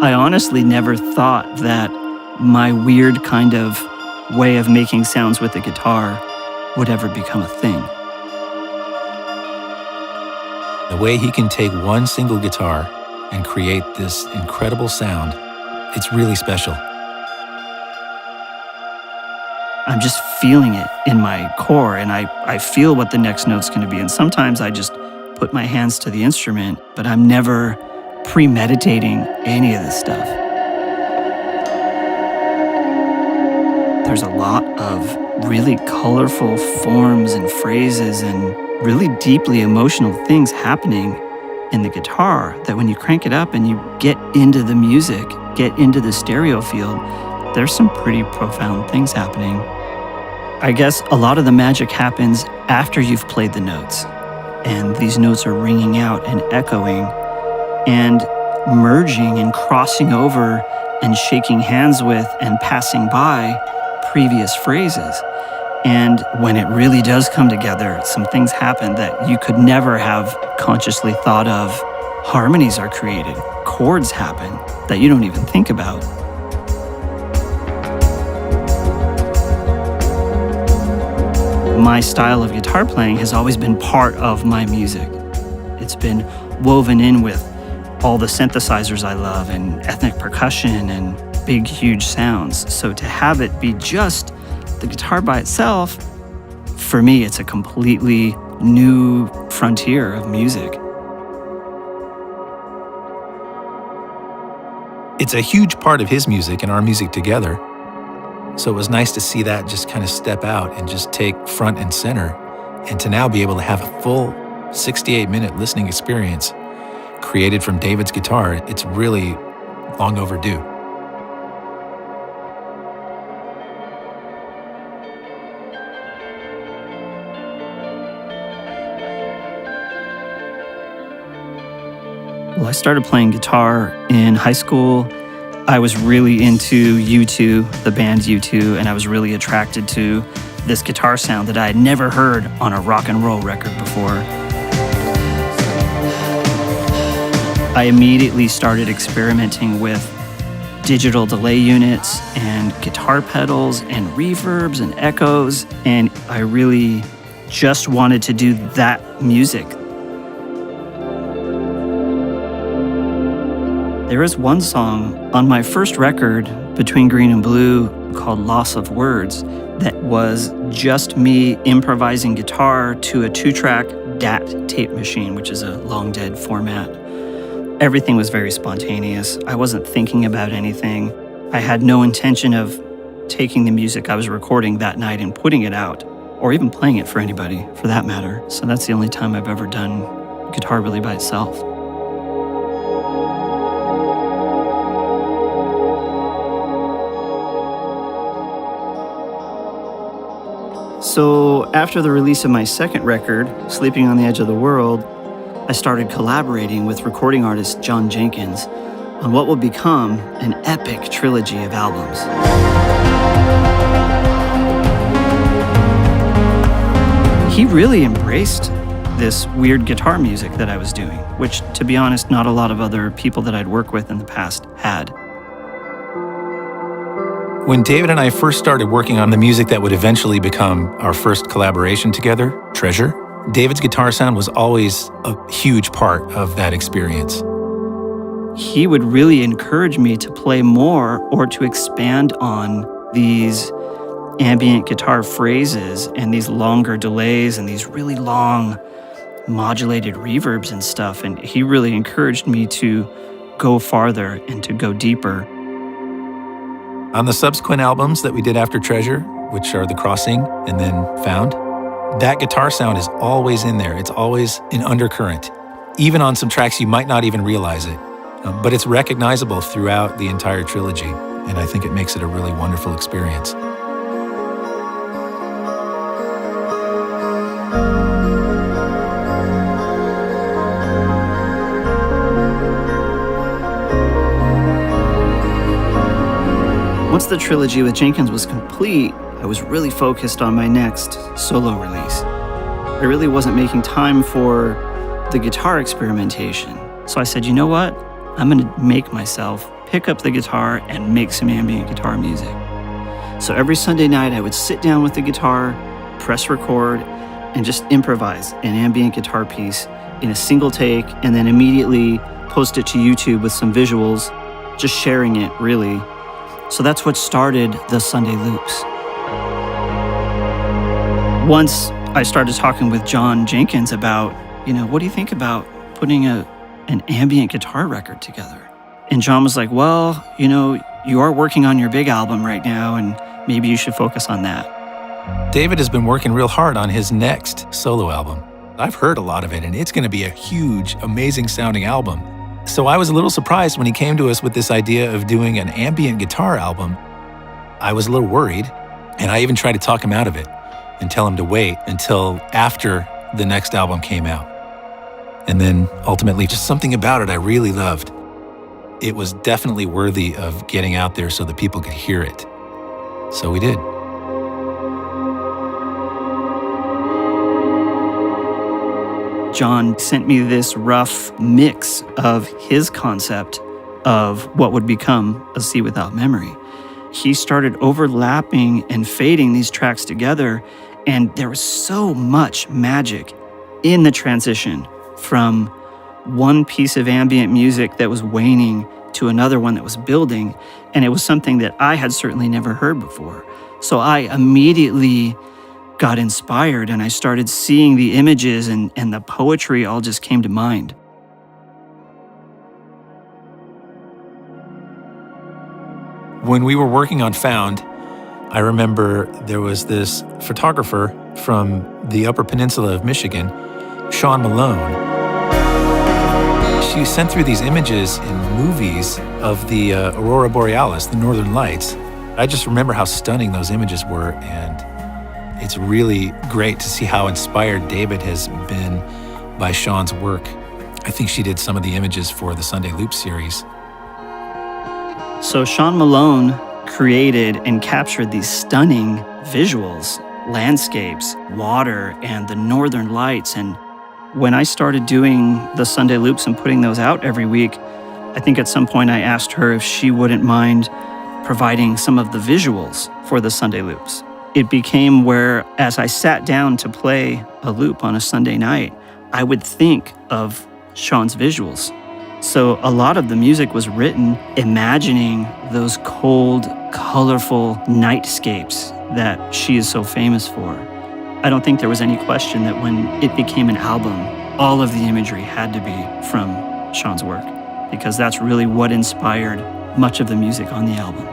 I honestly never thought that my weird kind of way of making sounds with the guitar would ever become a thing. The way he can take one single guitar and create this incredible sound, it's really special. I'm just feeling it in my core, and I feel what the next note's going to be. And sometimes I just put my hands to the instrument, but I'm never premeditating any of this stuff. There's a lot of really colorful forms and phrases and really deeply emotional things happening in the guitar that when you crank it up and you get into the music, get into the stereo field, there's some pretty profound things happening. I guess a lot of the magic happens after you've played the notes, and these notes are ringing out and echoing and merging and crossing over and shaking hands with and passing by previous phrases. And when it really does come together, some things happen that you could never have consciously thought of. Harmonies are created, chords happen that you don't even think about. My style of guitar playing has always been part of my music. It's been woven in with all the synthesizers I love and ethnic percussion and big, huge sounds. So to have it be just the guitar by itself, for me, it's a completely new frontier of music. It's a huge part of his music and our music together. So it was nice to see that just kind of step out and just take front and center, and to now be able to have a full 68-minute listening experience created from David's guitar. It's really long overdue. Well, I started playing guitar in high school. I was really into U2, the band U2, and I was really attracted to this guitar sound that I had never heard on a rock and roll record before. I immediately started experimenting with digital delay units and guitar pedals and reverbs and echoes, and I really just wanted to do that music. There is one song on my first record, Between Green and Blue, called Loss of Words, that was just me improvising guitar to a 2-track DAT tape machine, which is a long dead format. Everything was very spontaneous. I wasn't thinking about anything. I had no intention of taking the music I was recording that night and putting it out, or even playing it for anybody, for that matter. So that's the only time I've ever done guitar really by itself. So after the release of my second record, Sleeping on the Edge of the World, I started collaborating with recording artist John Jenkins on what will become an epic trilogy of albums. He really embraced this weird guitar music that I was doing, which, to be honest, not a lot of other people that I'd worked with in the past had. When David and I first started working on the music that would eventually become our first collaboration together, Treasure, David's guitar sound was always a huge part of that experience. He would really encourage me to play more or to expand on these ambient guitar phrases and these longer delays and these really long modulated reverbs and stuff. And he really encouraged me to go farther and to go deeper. On the subsequent albums that we did after Treasure, which are The Crossing and then Found, that guitar sound is always in there. It's always an undercurrent. Even on some tracks, you might not even realize it. But it's recognizable throughout the entire trilogy, and I think it makes it a really wonderful experience. Once the trilogy with Jenkins was complete, I was really focused on my next solo release. I really wasn't making time for the guitar experimentation. So I said, you know what? I'm going to make myself pick up the guitar and make some ambient guitar music. So every Sunday night, I would sit down with the guitar, press record, and just improvise an ambient guitar piece in a single take, and then immediately post it to YouTube with some visuals, just sharing it, really. So that's what started the Sunday Loops. Once I started talking with John Jenkins about, what do you think about putting an ambient guitar record together? And John was like, well, you are working on your big album right now, and maybe you should focus on that. David has been working real hard on his next solo album. I've heard a lot of it, and it's going to be a huge, amazing sounding album. So I was a little surprised when he came to us with this idea of doing an ambient guitar album. I was a little worried, and I even tried to talk him out of it and tell him to wait until after the next album came out. And then ultimately, just something about it I really loved. It was definitely worthy of getting out there so that people could hear it. So we did. John sent me this rough mix of his concept of what would become A Sea Without Memory. He started overlapping and fading these tracks together, and there was so much magic in the transition from one piece of ambient music that was waning to another one that was building, and it was something that I had certainly never heard before. So I immediately got inspired, and I started seeing the images, and the poetry all just came to mind. When we were working on Found, I remember there was this photographer from the Upper Peninsula of Michigan, Sean Malone. She sent through these images in movies of the Aurora Borealis, the Northern Lights. I just remember how stunning those images were, and it's really great to see how inspired David has been by Sean's work. I think she did some of the images for the Sunday Loop series. So Sean Malone created and captured these stunning visuals, landscapes, water, and the Northern Lights. And when I started doing the Sunday Loops and putting those out every week, I think at some point I asked her if she wouldn't mind providing some of the visuals for the Sunday Loops. It became where, as I sat down to play a loop on a Sunday night, I would think of Sean's visuals. So a lot of the music was written imagining those cold, colorful nightscapes that she is so famous for. I don't think there was any question that when it became an album, all of the imagery had to be from Sean's work, because that's really what inspired much of the music on the album.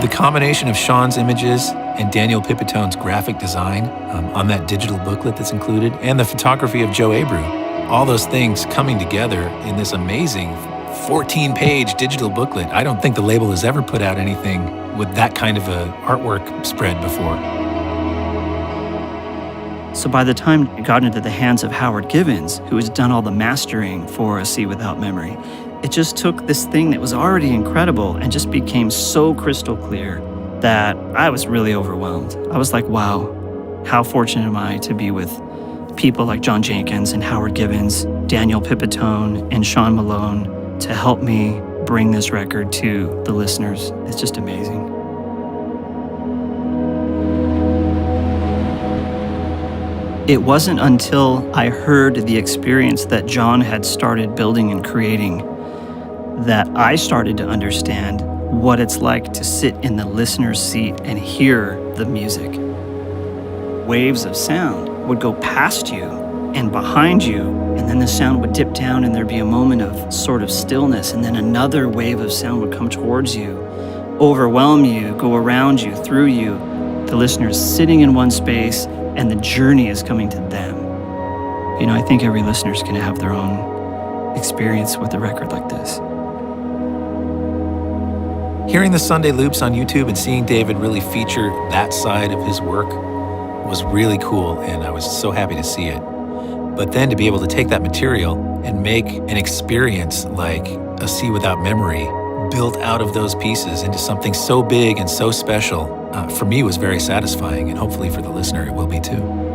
The combination of Sean's images and Daniel Pipitone's graphic design on that digital booklet that's included, and the photography of Joe Abreu, all those things coming together in this amazing 14-page digital booklet. I don't think the label has ever put out anything with that kind of a artwork spread before. So by the time it got into the hands of Howard Gibbons, who has done all the mastering for A Sea Without Memory, it just took this thing that was already incredible and just became so crystal clear that I was really overwhelmed. I was like, wow, how fortunate am I to be with people like John Jenkins and Howard Gibbons, Daniel Pipitone, and Sean Malone to help me bring this record to the listeners. It's just amazing. It wasn't until I heard the experience that John had started building and creating that I started to understand what it's like to sit in the listener's seat and hear the music. Waves of sound would go past you and behind you, and then the sound would dip down and there'd be a moment of sort of stillness, and then another wave of sound would come towards you, overwhelm you, go around you, through you. The listener's sitting in one space and the journey is coming to them. I think every listener's gonna have their own experience with a record like this. Hearing the Sunday Loops on YouTube and seeing David really feature that side of his work was really cool, and I was so happy to see it. But then to be able to take that material and make an experience like A Sea Without Memory, built out of those pieces into something so big and so special, for me was very satisfying, and hopefully for the listener it will be too.